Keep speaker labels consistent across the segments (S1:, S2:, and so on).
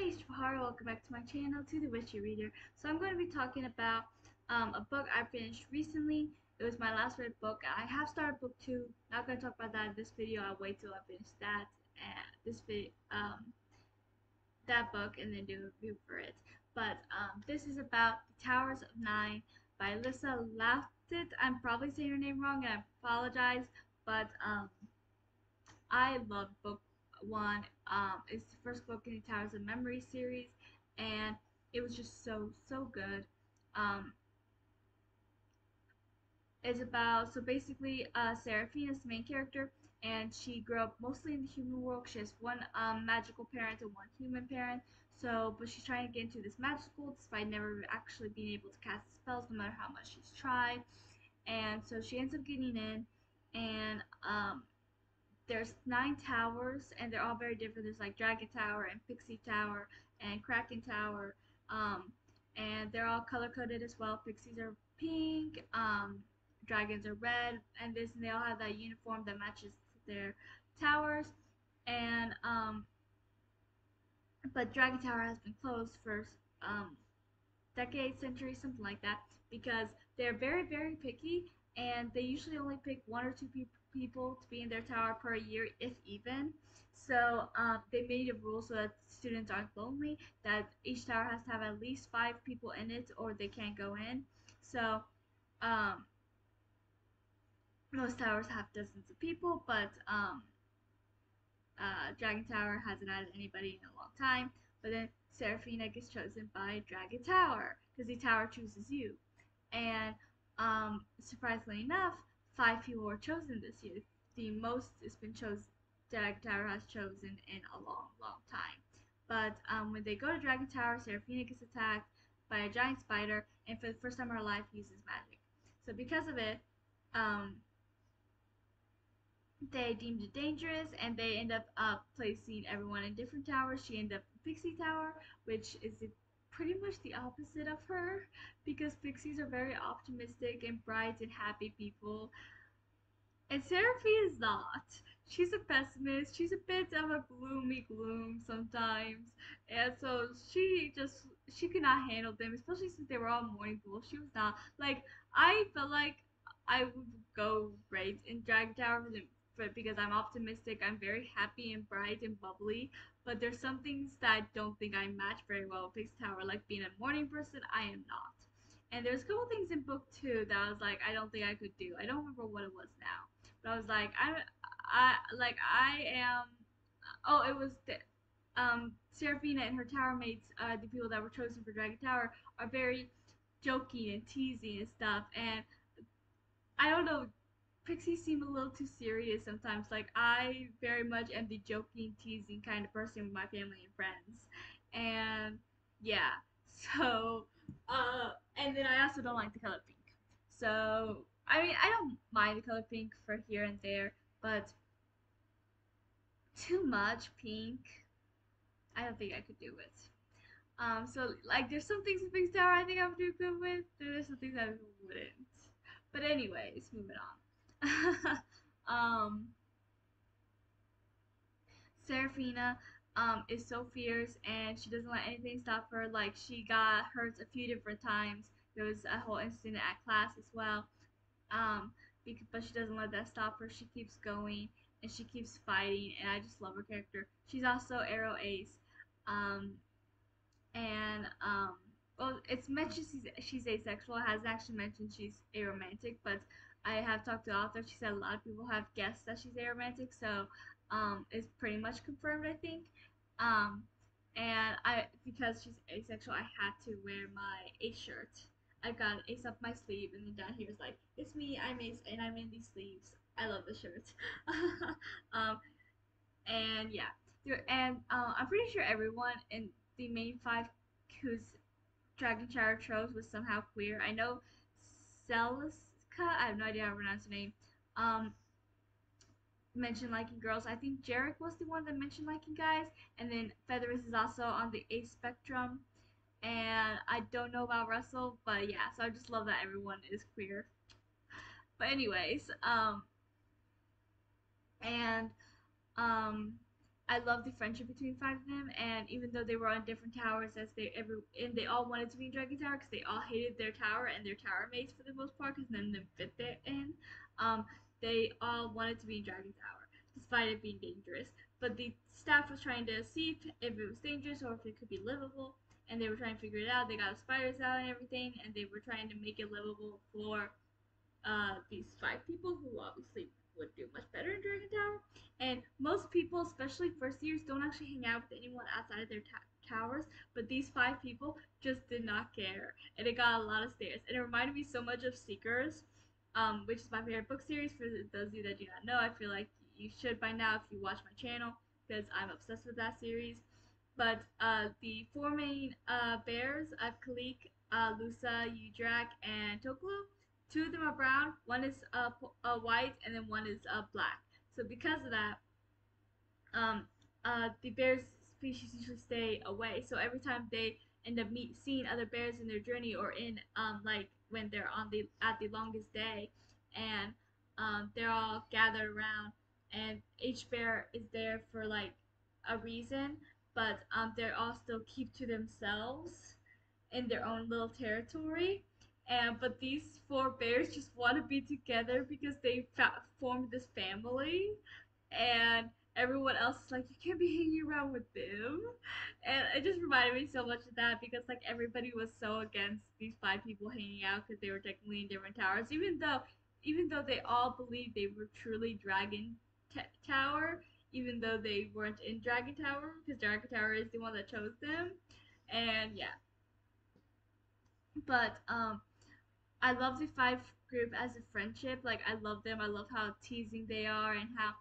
S1: Hey, it's Bahar. Welcome back to my channel, to the Witchy Reader. So I'm going to be talking about a book I finished recently. It was my last read book. I have started book two. Not going to talk about that in this video. I'll wait till I finish that book and then do a review for it. But this is about The Towers of Nine by Alyssa Laffitte. I'm probably saying her name wrong, and I apologize. But I love book one. It's the first book in the Towers of Memory series, and it was just so good. Um, it's about, so basically, Seraphina's the main character, and she grew up mostly in the human world. She has one magical parent and one human parent. So, but she's trying to get into this magic school despite never actually being able to cast spells, no matter how much she's tried. And so she ends up getting in, and there's 9 towers, and they're all very different. There's like Dragon Tower and Pixie Tower and Kraken Tower, um, and they're all color coded as well. Pixies are pink, dragons are red, and they all have that uniform that matches their towers. And but Dragon Tower has been closed for um, decades, centuries, something like that, because they're very picky, and they usually only pick 1 or 2 people to be in their tower per year, if even. So they made a rule so that students aren't lonely, that each tower has to have at least 5 people in it, or they can't go in. So um, most towers have dozens of people, but Dragon Tower hasn't had anybody in a long time. But then Seraphina gets chosen by Dragon Tower because the tower chooses you. And surprisingly enough, 5 people were chosen this year. The most it's been chosen, Dragon Tower has chosen in a long time. But when they go to Dragon Tower, Seraphina gets attacked by a giant spider, and for the first time in her life, uses magic. So because of it, um, they deemed it dangerous, and they end up placing everyone in different towers. She ended up in Pixie Tower, which is pretty much the opposite of her, because pixies are very optimistic and bright and happy people, and Seraphine is not. She's a pessimist. She's a bit of a gloomy gloom sometimes, and so she could not handle them, especially since they were all morning people. She was not like, I felt like I would go great in Dragon Tower but because I'm optimistic, I'm very happy and bright and bubbly. But there's some things that I don't think I match very well with Pixie Tower, like being a morning person. I am not. And there's a couple things in book two that I was like, I don't think I could do. I don't remember what it was now, but I was like, I am. Oh, it was the Seraphina and her tower mates, the people that were chosen for Dragon Tower, are very joking and teasing and stuff. And I don't know, pixies seem a little too serious sometimes. Like, I very much am the joking, teasing kind of person with my family and friends. And yeah, so and then I also don't like the color pink. So I mean, I don't mind the color pink for here and there, but too much pink, I don't think I could do it. So like, there's some things in Big Tower I think I would do good with. There's some things I wouldn't. But anyways, moving on. um, Seraphina is so fierce, and she doesn't let anything stop her. Like, she got hurt a few different times. There was a whole incident at class as well. But she doesn't let that stop her. She keeps going, and she keeps fighting, and I just love her character. She's also Aro Ace, um, and well, it's mentioned she's asexual. It hasn't actually mentioned she's aromantic, but I have talked to the author. She said a lot of people have guessed that she's aromantic, so it's pretty much confirmed, I think. Um, and because she's asexual, I had to wear my Ace shirt. I've got an Ace up my sleeve, and then down here is like, it's me, I'm Ace, and I'm in these sleeves. I love the shirt. um, and yeah, and I'm pretty sure everyone in the main 5 whose Dragon Tower chose was somehow queer. I know Celiska, I have no idea how to pronounce her name, um, mentioned liking girls. I think Jarek was the one that mentioned liking guys, and then Feathers is also on the A spectrum. And I don't know about Russell, but yeah, so I just love that everyone is queer. But anyways, and um, I love the friendship between five of them, and even though they were on different towers, as and they all wanted to be in Dragon Tower because they all hated their tower and their tower mates for the most part because none of them fit there in. Um, they all wanted to be in Dragon Tower despite it being dangerous. But the staff was trying to see if it was dangerous or if it could be livable, and they were trying to figure it out. They got spiders out and everything, and they were trying to make it livable for these five people who obviously would do much better in Dragon Tower. And most people, especially first years, don't actually hang out with anyone outside of their towers. But these five people just did not care, and it got a lot of stares. And it reminded me so much of Seekers, which is my favorite book series. For those of you that do not know, I feel like you should by now if you watch my channel because I'm obsessed with that series. But the four main bears, Kalik, Lusa, Udrak, and Toklu, two of them are brown, one is white, and then one is black. So because of that, um, the bears species usually stay away. So every time they end up seeing other bears in their journey or in like when they're on the at the longest day, and they're all gathered around, and each bear is there for like a reason, but they all still keep to themselves in their own little territory. And but these four bears just want to be together because they formed this family, and everyone else is like, you can't be hanging around with them. And it just reminded me so much of that because like everybody was so against these five people hanging out because they were technically in different towers, even though they all believed they were truly Dragon Tower, even though they weren't in Dragon Tower because Dragon Tower is the one that chose them. And yeah, but I love the five group as a friendship. Like I love them. I love how teasing they are and how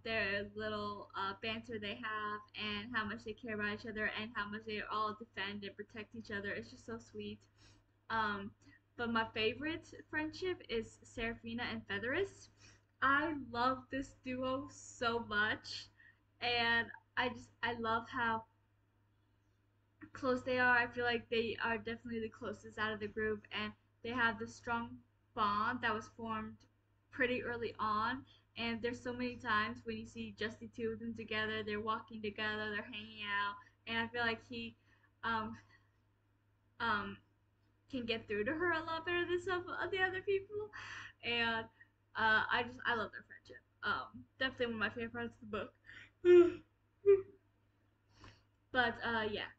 S1: their little banter they have and how much they care about each other and how much they all defend and protect each other. It's just so sweet. Um, but my favorite friendship is Seraphina and Featherist. I love this duo so much, and I love how close they are. I feel like they are definitely the closest out of the group, and they have this strong bond that was formed pretty early on. And there's so many times when you see just the two of them together, they're walking together, they're hanging out, and I feel like he um, um, can get through to her a lot better than some of the other people. And I love their friendship. Definitely one of my favorite parts of the book. But yeah,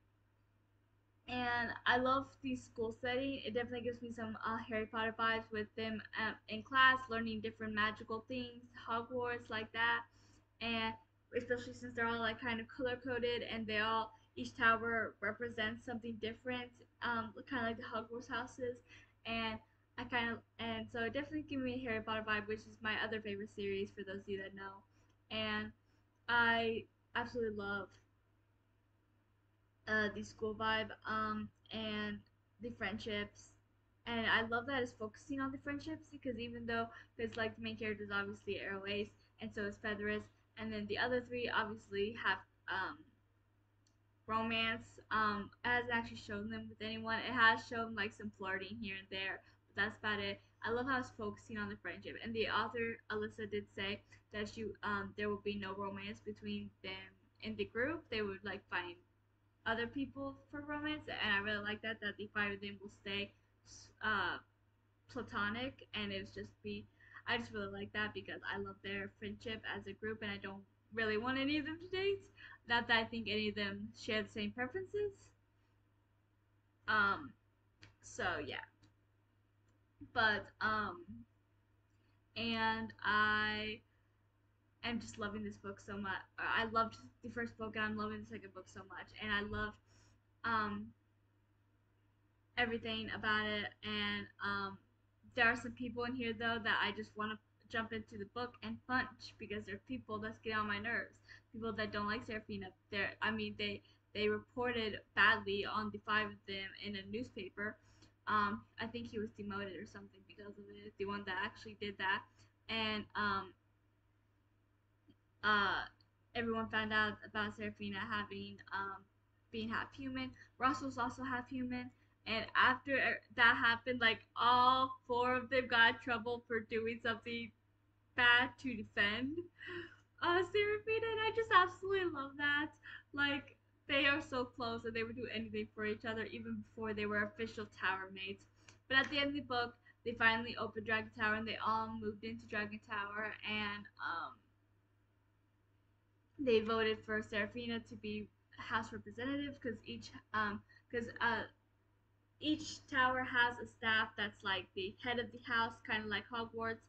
S1: and I love the school setting. It definitely gives me some Harry Potter vibes with them in class, learning different magical things, Hogwarts like that, and especially since they're all like kind of color coded and they all each tower represents something different, kind of like the Hogwarts houses, and and so it definitely gives me a Harry Potter vibe, which is my other favorite series for those of you that know, and I absolutely love the school vibe, and the friendships. And I love that it's focusing on the friendships because even though there's like the main character is obviously Airways, and so is Featherist, and then the other three obviously have romance. It hasn't actually shown them with anyone. It has shown like some flirting here and there, but that's about it. I love how it's focusing on the friendship. And the author Alyssa did say that there will be no romance between them in the group. They would like find other people for romance, and I really like that the five of them will stay uh, platonic, and it's just be. I just really like that because I love their friendship as a group, and I don't really want any of them to date. Not that I think any of them share the same preferences. Um, so yeah, but and I am just loving this book so much. I loved the first book, and I'm loving the second book so much, and I love um everything about it. And there are some people in here though that I just want to jump into the book and punch because they're people that's getting on my nerves. People that don't like Seraphina. They reported badly on the five of them in a newspaper. I think he was demoted or something because of it. The one that actually did that, and uh, everyone found out about Seraphina having being half human. Ross was also half human, and after that happened, like all four of them got in trouble for doing something bad to defend Seraphina, and I just absolutely Like they are so close that they would do anything for each other even before they were official tower mates. But at the end of the book, they finally opened Dragon Tower and they all moved into Dragon Tower, and they voted for Serafina to be House representative because because each tower has a staff that's like the head of the house, kind of like Hogwarts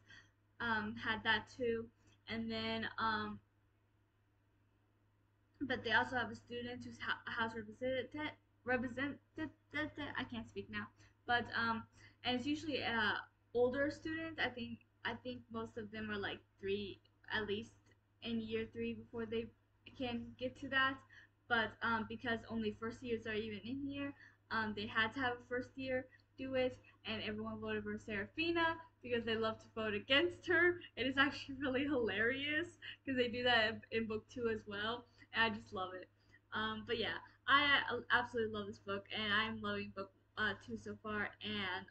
S1: had that too, and then but they also have a student who's a house representative. I can't speak now, but and it's usually a older student. I think most of them are like three at least in year three before they can get to that. But because only first years are even in here, they had to have a first year do it, and everyone voted for Serafina because they love to vote against her. It is actually really hilarious because they do that in book two as well, and I just love it. But yeah, I absolutely love this book, and I'm loving book two so far, and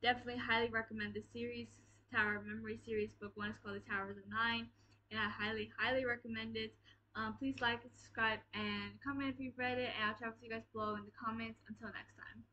S1: definitely highly recommend this series, Tower of Memory series. Book one is called The Tower of the Nine, and I highly recommend it. Please like and subscribe and comment if you've read it, and I'll try to see you guys below in the comments. Until next time.